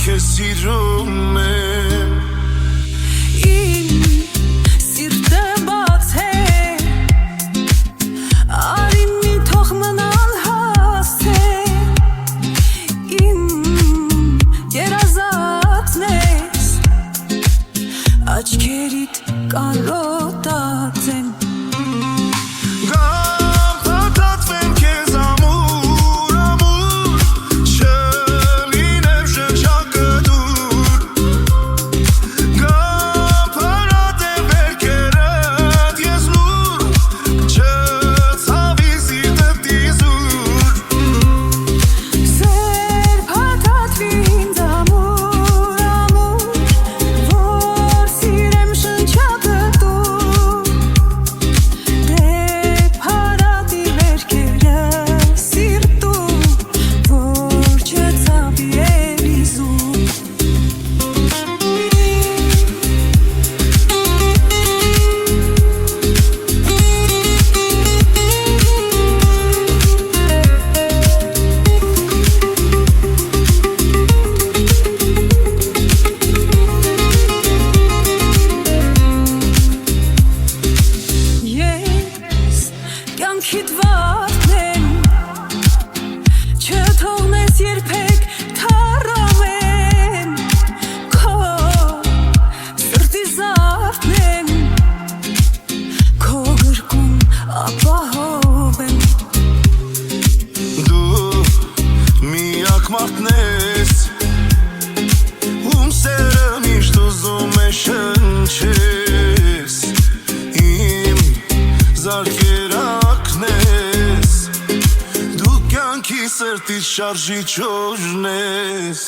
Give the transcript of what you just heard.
քեզ սիրում եմ Իմ սիրտը բաց է Արին մի թող մնալ հասցե Իմ երազածն ես Աչքերիդ կարոտած եմ Կյանքիդ վարդն եմ Չթողնես երբեք թառամեմ Քո սրտի զարդն եմ Քո գրկում ապահով եմ Դու միակ մարդն ես Ում սերը միշտ ուզում է շնչես Իմ զարկերակն ես Դու կյանքի սրտից շարժիչ օժն ես